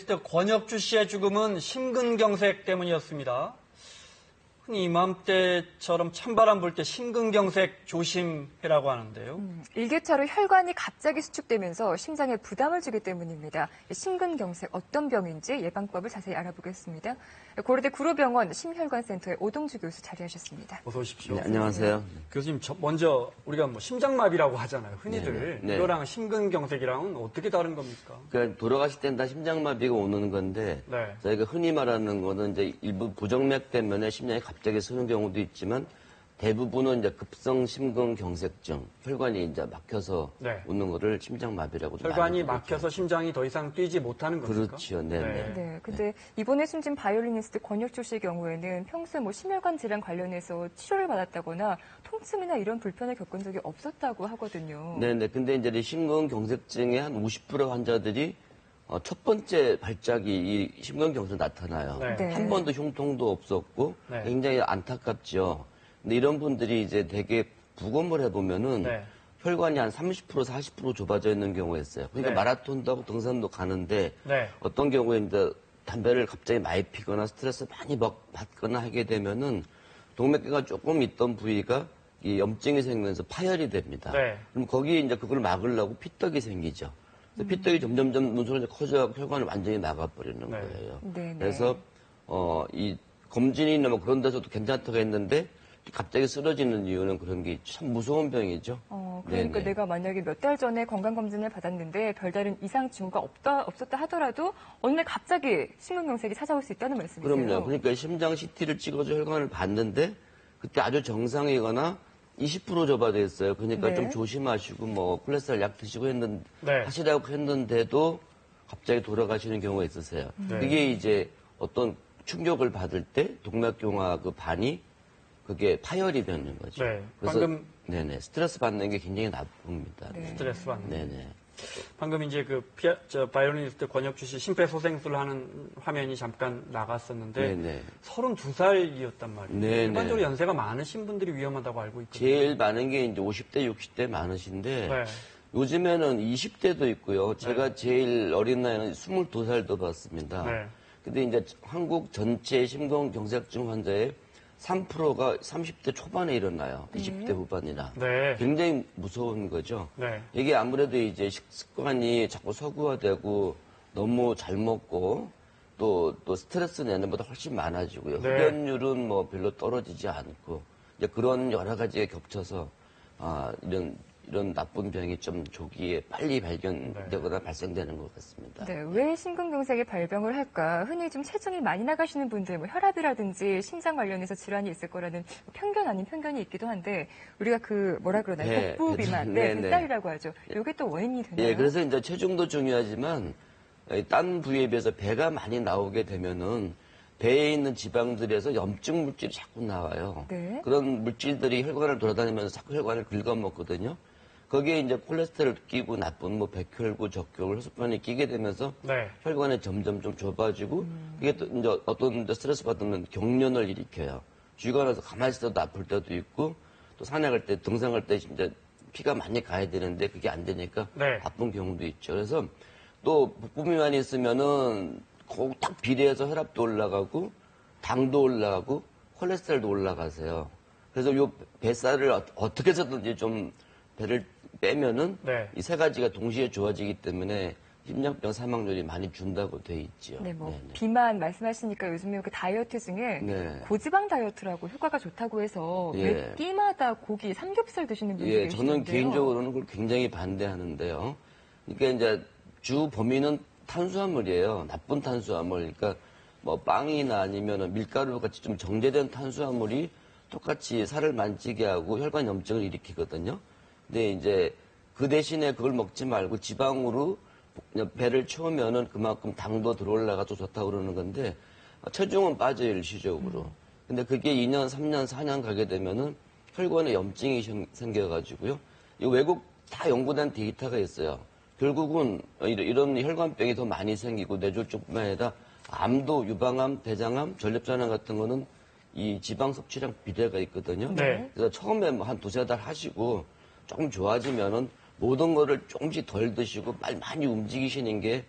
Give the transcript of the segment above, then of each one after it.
바이올리니스트 권혁주 씨의 죽음은 심근경색 때문이었습니다. 흔히 이맘때처럼 찬바람 불 때 심근경색 조심해라고 하는데요. 일교차로 혈관이 갑자기 수축되면서 심장에 부담을 주기 때문입니다. 심근경색 어떤 병인지 예방법을 자세히 알아보겠습니다. 고려대 구로병원 심혈관센터의 오동주 교수 자리하셨습니다. 어서 오십시오. 네, 안녕하세요. 교수님, 먼저 우리가 심장마비라고 하잖아요. 흔히들. 네. 이거랑 심근경색이랑은 어떻게 다른 겁니까? 그러니까 돌아가실 땐 다 심장마비가 오는 건데 네. 저희가 흔히 말하는 거는 이제 일부 부정맥 때문에 심장이 갑자기 서는 경우도 있지만 대부분은 이제 급성 심근경색증, 혈관이 이제 막혀서 네. 오는 거를 심장마비라고 혈관이 막혀서 심장이 더 이상 뛰지 못하는 겁니까? 그렇죠. 네. 네, 근데 이번에 숨진 바이올리니스트 권혁주 씨의 경우에는 평소에 심혈관 질환 관련해서 치료를 받았다거나 통증이나 이런 불편을 겪은 적이 없었다고 하거든요. 네네. 근데 이제 이 심근경색증의 한 50% 환자들이 첫 번째 발작이 이 심근경색 나타나요. 네. 네. 한 번도 흉통도 없었고 네. 굉장히 안타깝죠. 근데 이런 분들이 이제 되게 부검을 해보면은 네. 혈관이 한 30% 40% 좁아져 있는 경우가 있어요. 그러니까 네. 마라톤도 하고 등산도 가는데 네. 어떤 경우에 이제 담배를 갑자기 많이 피거나 스트레스 많이 받거나 하게 되면은 동맥계가 조금 있던 부위가 이 염증이 생기면서 파열이 됩니다. 네. 그럼 거기에 이제 그걸 막으려고 피떡이 생기죠. 그래서 피떡이 점점점 눈속에 커져 혈관을 완전히 나가버리는 네. 거예요. 네, 네. 그래서 이 검진이나 뭐 그런 데서도 괜찮다고 했는데 갑자기 쓰러지는 이유는 그런 게 참 무서운 병이죠. 그러니까 네네. 내가 만약에 몇 달 전에 건강검진을 받았는데 별다른 이상 징후가 없었다 하더라도 어느 날 갑자기 심근경색이 찾아올 수 있다는 말씀이세요? 그럼요. 그러니까 심장 CT를 찍어서 혈관을 봤는데 그때 아주 정상이거나 20% 좁아져 있어요. 그러니까 네. 좀 조심하시고 뭐 콜레스테롤 약 드시고 네. 하시라고 했는데도 갑자기 돌아가시는 경우가 있으세요. 네. 그게 이제 어떤 충격을 받을 때 동맥경화 그 반이 그게 파열이 되는 거죠. 네. 그래서 방금 네네 스트레스 받는 게 굉장히 나쁩니다. 네. 스트레스 받는. 네네. 방금 이제 바이올리니스트 권혁주 씨 심폐소생술을 하는 화면이 잠깐 나갔었는데 네네. 32살이었단 말이에요. 네네. 일반적으로 연세가 많으신 분들이 위험하다고 알고 있거든요. 제일 많은 게 이제 50대, 60대 많으신데 네. 요즘에는 20대도 있고요. 제가 제일 어린 나이는 22살도 봤습니다. 네. 근데 이제 한국 전체 심근경색증 환자의 3%가 30대 초반에 일어나요. 20대 후반이나. 네. 굉장히 무서운 거죠. 네. 이게 아무래도 이제 식습관이 자꾸 서구화되고 너무 잘 먹고 또 스트레스 내는 것보다 훨씬 많아지고요. 네. 흡연율은 뭐 별로 떨어지지 않고 이제 그런 여러 가지가 겹쳐서 이런 나쁜 병이 좀 조기에 빨리 발견되거나 발생되는 것 같습니다. 네, 왜 심근경색에 발병을 할까? 흔히 좀 체중이 많이 나가시는 분들, 뭐 혈압이라든지 심장 관련해서 질환이 있을 거라는 편견 아닌 편견이 있기도 한데 우리가 뭐라 그러나요? 네, 복부 비만, 네, 네, 네. 뱃살이라고 하죠. 이게 또 원인이 되나요? 예, 그래서 이제 체중도 중요하지만 딴 부위에 비해서 배가 많이 나오게 되면은 배에 있는 지방들에서 염증 물질이 자꾸 나와요. 네. 그런 물질들이 혈관을 돌아다니면서 자꾸 혈관을 긁어먹거든요. 거기에 이제 콜레스테롤 끼고 나쁜 뭐 백혈구, 적혈구, 혈소판이 끼게 되면서 네. 혈관이 점점 좀 좁아지고 이게 또 이제 어떤 스트레스 받으면 경련을 일으켜요. 쥐가 나서 가만히 있어도 아플 때도 있고 또 산에 갈 때, 등산할 때 이제 피가 많이 가야 되는데 그게 안 되니까 네. 아픈 경우도 있죠. 그래서 또 복부비만이 있으면은 딱 비례해서 혈압도 올라가고 당도 올라가고 콜레스테롤도 올라가세요. 그래서 요 뱃살을 어떻게 해서든지 좀 배를 빼면은 네. 이 세 가지가 동시에 좋아지기 때문에 심장병 사망률이 많이 준다고 돼 있죠. 네, 뭐 네네. 비만 말씀하시니까 요즘에 그 다이어트 중에 네. 고지방 다이어트라고 효과가 좋다고 해서 예. 매 끼마다 고기, 삼겹살 드시는 분들이 예, 계시는데요. 저는 개인적으로는 그걸 굉장히 반대하는데요. 그러니까 이제 주 범위는 탄수화물이에요. 나쁜 탄수화물. 그러니까 뭐 빵이나 아니면 밀가루 같이 좀 정제된 탄수화물이 똑같이 살을 만지게 하고 혈관 염증을 일으키거든요. 근데 이제 그 대신에 그걸 먹지 말고 지방으로 배를 채우면은 그만큼 당도 들어올라가도 좋다고 그러는 건데 체중은 빠져요, 일시적으로. 근데 그게 2년, 3년, 4년 가게 되면은 혈관에 염증이 생겨가지고요. 이 외국 다 연구된 데이터가 있어요. 결국은 이런 혈관병이 더 많이 생기고 뇌졸중뿐만 아니라 암도, 유방암, 대장암, 전립선암 같은 거는 이 지방 섭취량 비례가 있거든요. 네. 그래서 처음에 뭐 한 두세 달 하시고 조금 좋아지면은 모든 거를 조금씩 덜 드시고 많이 움직이시는 게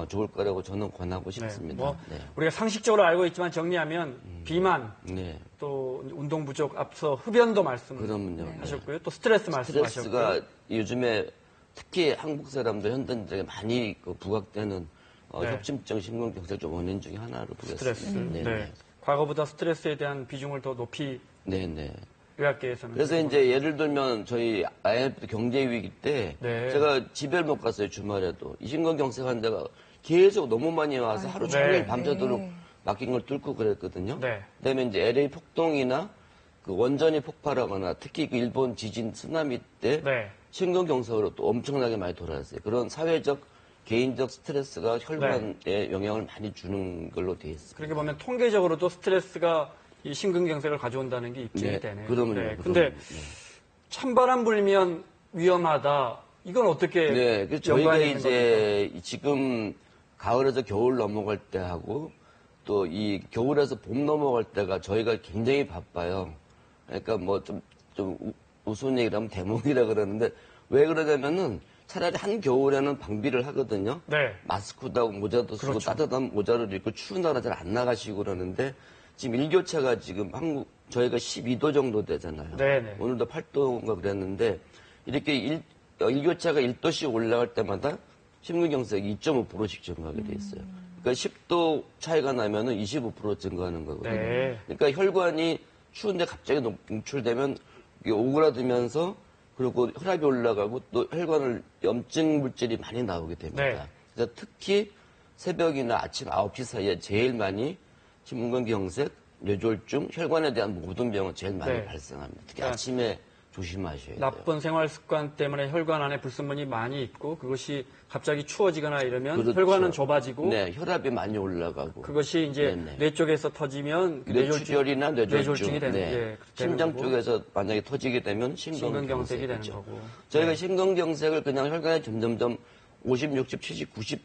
좋을 거라고 저는 권하고 싶습니다. 뭐 네. 우리가 상식적으로 알고 있지만 정리하면 비만, 네. 또 운동 부족, 앞서 흡연도 그럼요. 말씀하셨고요. 또 스트레스 말씀하셨고요. 스트레스가 요즘에 특히 한국 사람들 현대인들에게 많이 부각되는 네. 협심증 심근경색 원인 중에 하나로 보겠습니다. 스트레스. 네네. 과거보다 스트레스에 대한 비중을 더 높이 네네. 의학계에서는. 그래서 이제 예를 들면 저희 IMF 경제 위기 때 네. 제가 집에를 못 갔어요 주말에도 이 심근경색 환자가 계속 너무 많이 와서 하루 종일 네. 밤새도록 네. 막힌 걸 뚫고 그랬거든요. 네. 그다음에 이제 LA 폭동이나 그 원전이 폭발하거나 특히 그 일본 지진 쓰나미 때 네. 심근경색으로 또 엄청나게 많이 돌아왔어요. 그런 사회적 개인적 스트레스가 혈관에 영향을 많이 주는 걸로 되어 있습니다. 그렇게 보면 통계적으로도 스트레스가 이 심근경색을 가져온다는 게 입증이 네, 되네요. 그러면요. 네. 그러면요. 근데 네. 찬바람 불면 위험하다. 이건 어떻게 네, 그 저희가 연관이 있는 이제 지금 가을에서 겨울 넘어갈 때 하고 또 이 겨울에서 봄 넘어갈 때가 저희가 굉장히 바빠요. 그러니까 뭐 좀 우스운 얘기를 하면 대목이라 그러는데 왜 그러냐면은 차라리 한 겨울에는 방비를 하거든요. 네. 마스크도 하고 모자도 쓰고 그렇죠. 따뜻한 모자를 입고 추운 날은 잘 안 나가시고 그러는데 지금 일교차가 지금 저희가 12도 정도 되잖아요. 네네. 오늘도 8도인가 그랬는데 이렇게 일교차가 1도씩 올라갈 때마다 심근경색이 2.5%씩 증가하게 돼 있어요. 그러니까 10도 차이가 나면은 25% 증가하는 거거든요. 네. 그러니까 혈관이 추운데 갑자기 노출되면 이게 오그라들면서 그리고 혈압이 올라가고 또 혈관을 염증 물질이 많이 나오게 됩니다. 네. 그래서 특히 새벽이나 아침 9시 사이에 제일 많이 심근경색, 뇌졸중, 혈관에 대한 모든 병은 제일 많이 네. 발생합니다. 특히 그러니까 아침에 조심하셔야 돼요. 나쁜 생활 습관 때문에 혈관 안에 불순물이 많이 있고 그것이 갑자기 추워지거나 이러면 그렇죠. 혈관은 좁아지고 네, 혈압이 많이 올라가고 그것이 이제 네네. 뇌 쪽에서 터지면 그 뇌출혈이나 뇌졸중, 뇌졸중이 되는, 네. 되는 심장 거고. 쪽에서 만약에 터지게 되면 심근경색이 되는 심근경색이죠. 거고. 저희가 네. 심근경색을 그냥 혈관이 점점점 50, 60, 70, 90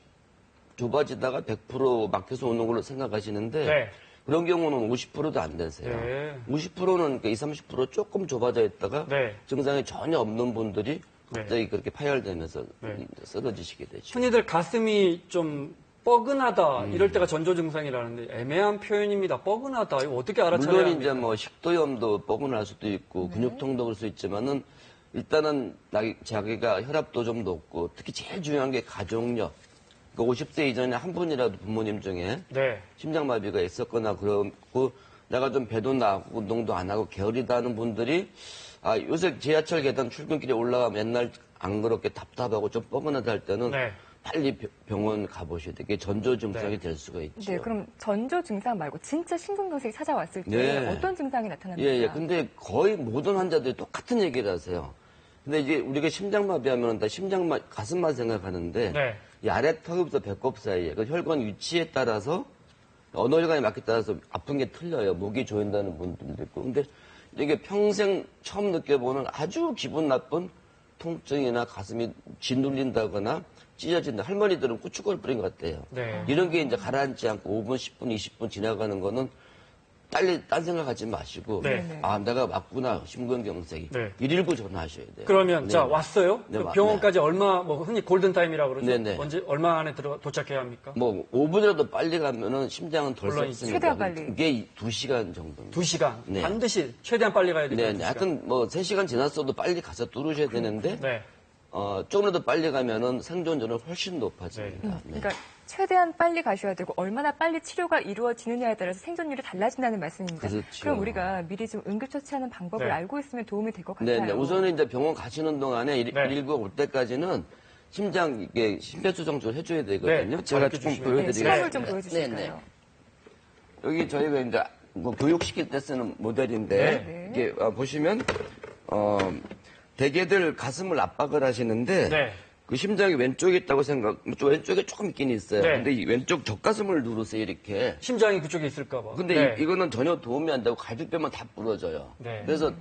좁아지다가 100% 막혀서 오는 걸로 생각하시는데 네. 그런 경우는 50%도 안 되세요. 네. 50%는 20, 30% 조금 좁아져 있다가 네. 증상이 전혀 없는 분들이 네. 갑자기 그렇게 파열되면서 네. 쓰러지시게 되죠. 흔히들 가슴이 좀 뻐근하다 이럴 때가 전조 증상이라는데 애매한 표현입니다. 뻐근하다 이거 어떻게 알아차려야 물론 합니까? 이제 뭐 식도염도 뻐근할 수도 있고 근육통도 그럴 수 있지만은 일단은 자기가 혈압도 좀 높고 특히 제일 중요한 게 가족력. 그러니까 50세 이전에 한 분이라도 부모님 중에 네. 심장마비가 있었거나 그렇고 내가 좀 배도 나고 운동도 안 하고 게으르다 하는 분들이 요새 지하철 계단 출근길에 올라가면 맨날 안 그렇게 답답하고 좀 뻐근하다 할 때는 네. 빨리 병원 가보셔야 돼요. 그게 전조 증상이 네. 될 수가 있죠. 네, 그럼 전조 증상 말고 진짜 심근경색이 찾아왔을 때 네. 어떤 증상이 나타납니까? 예. 근데 거의 모든 환자들이 똑같은 얘기를 하세요. 근데 이제 우리가 심장마비하면 다 가슴만 생각하는데 네. 이 아래 턱부터 배꼽 사이에 그 혈관 위치에 따라서 어느 혈관이 맞게 따라서 아픈 게 틀려요. 목이 조인다는 분들도 있고. 근데 이게 평생 처음 느껴보는 아주 기분 나쁜 통증이나 가슴이 짓눌린다거나 찢어진다. 할머니들은 고춧가루 뿌린 것 같아요. 네. 이런 게 이제 가라앉지 않고 5분, 10분, 20분 지나가는 거는 빨리 딴 생각하지 마시고 네. 내가 맞구나 심근경색이 네. 119 전화하셔야 돼요. 그러면 네. 자 왔어요? 네, 그 병원까지 얼마 뭐 흔히 골든 타임이라고 그러죠. 네네. 언제 얼마 안에 도착해야 합니까? 뭐 5분이라도 빨리 가면은 심장은 덜 물론 썩습니다. 최대한 빨리. 이게 2시간 정도입니다. 2시간 네. 반드시 최대한 빨리 가야 됩니다. 네, 하여튼 뭐 3시간 지났어도 빨리 가서 뚫으셔야 되는데 네. 조금이라도 빨리 가면은 생존율은 훨씬 높아집니다. 네. 그러니까 최대한 빨리 가셔야 되고 얼마나 빨리 치료가 이루어지느냐에 따라서 생존율이 달라진다는 말씀입니다. 그렇죠. 그럼 우리가 미리 좀 응급처치하는 방법을 네. 알고 있으면 도움이 될 것 같아요. 네. 우선은 이제 병원 가시는 동안에 네. 119가 올 때까지는 심폐소생술 해줘야 되거든요. 네, 제가 잘 조금 해주시면. 네, 보여드리겠습니다. 시험을 좀 보여주실까요? 네, 네. 여기 저희가 이제 뭐 교육시킬 때 쓰는 모델인데 네. 이게 보시면 대개들 가슴을 압박을 하시는데 네. 그 심장이 왼쪽에 있다고 왼쪽에 조금 있긴 있어요. 네. 근데 이 왼쪽 젖가슴을 누르세요 이렇게. 심장이 그쪽에 있을까 봐. 근데 네. 이거는 전혀 도움이 안 되고 갈비뼈만 다 부러져요. 네. 그래서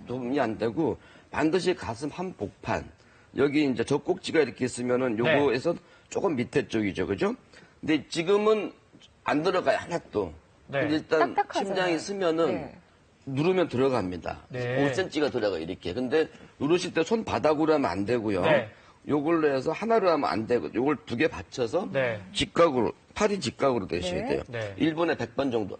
도움이 안 되고 반드시 가슴 한복판 여기 이제 젖꼭지가 이렇게 있으면은 요거에서 조금 밑에 쪽이죠, 그죠? 근데 지금은 안 들어가요 하나도. 네. 근데 일단 딱딱하잖아요. 심장이 쓰면은 네. 누르면 들어갑니다. 네. 5cm가 들어가 이렇게. 근데 누르실 때 손바닥으로 하면 안 되고요. 네. 요걸로 해서 하나로 하면 안 되고 요걸 2개 받쳐서 네. 직각으로 팔이 직각으로 되셔야 네. 돼요. 네. 1분에 100번 정도.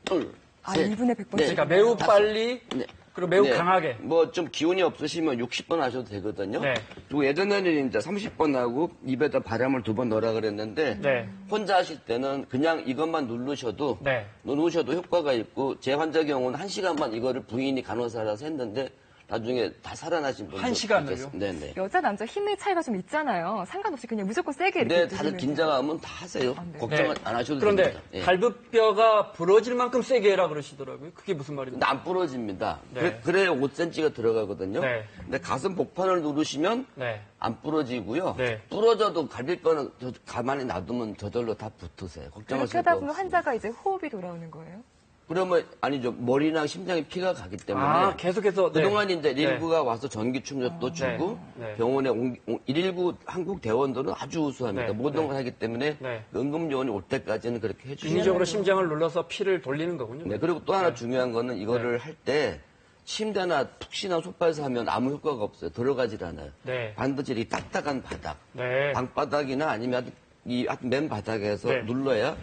둘, 아, 셋, 1분에 100번. 넷, 그러니까 매우 다섯. 빨리 네. 그리고 매우 네. 강하게. 뭐 좀 기운이 없으시면 60번 하셔도 되거든요. 네. 그리고 예전에는 이제 30번 하고 입에다 바람을 2번 넣으라 그랬는데 네. 혼자 하실 때는 그냥 이것만 누르셔도 네. 누르셔도 효과가 있고 제 환자 경우는 1시간만 이거를 부인이 간호사라서 했는데 나중에 다 살아나신 분들 1시간을요? 네네. 여자, 남자 힘의 차이가 좀 있잖아요. 상관없이 그냥 무조건 세게 이렇게 네, 다들 누르면 긴장하면 다 하세요. 네. 걱정 안 하셔도 그런데 됩니다. 예. 갈비뼈가 부러질 만큼 세게 해라 그러시더라고요. 그게 무슨 말입니까? 근데 안 부러집니다. 네. 그래야 5cm가 들어가거든요. 네. 근데 가슴 복판을 누르시면 네. 안 부러지고요. 네. 부러져도 갈비뼈는 가만히 놔두면 저절로 다 붙으세요. 그렇게 걱정하실 하다 거 보면 없습니다. 환자가 이제 호흡이 돌아오는 거예요. 그러면 아니죠. 머리나 심장에 피가 가기 때문에 아, 계속해서. 네. 그동안 이제 네. 119가 와서 전기 충격도 주고 네. 병원에 119 한국 대원들은 아주 우수합니다. 네. 모든 네. 걸 하기 때문에 네. 응급요원이 올 때까지는 그렇게 해주시죠. 인위적으로 심장을 눌러서 피를 돌리는 거군요. 네, 그리고 또 하나 중요한 거는 이거를 할 때 침대나 푹신한 소파에서 하면 아무 효과가 없어요. 들어가질 않아요. 네. 반드시 이 딱딱한 바닥, 네. 방바닥이나 아니면 맨 바닥에서 네. 눌러야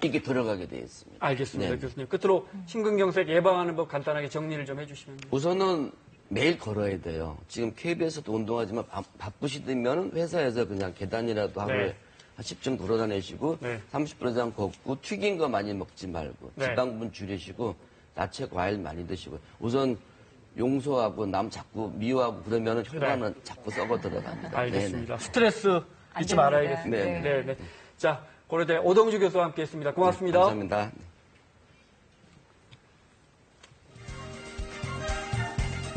이게 들어가게 되어 있습니다. 알겠습니다, 네. 교수님. 끝으로 심근경색 예방하는 법 간단하게 정리를 좀 해주시면. 우선은 매일 걸어야 돼요. 지금 KBS도 운동하지만 바쁘시면 회사에서 그냥 계단이라도 하루에 네. 한 10층 돌아다니시고 네. 30분 이상 걷고 튀긴 거 많이 먹지 말고 네. 지방분 줄이시고 야채 과일 많이 드시고 우선 용서하고 남 자꾸 미워하고 그러면 혈관은 자꾸 썩어 들어갑니다. 알겠습니다. 스트레스 잊지 됩니다. 말아야겠습니다. 네. 네. 네. 자, 고려대 오동주 교수와 함께했습니다. 고맙습니다. 감사합니다.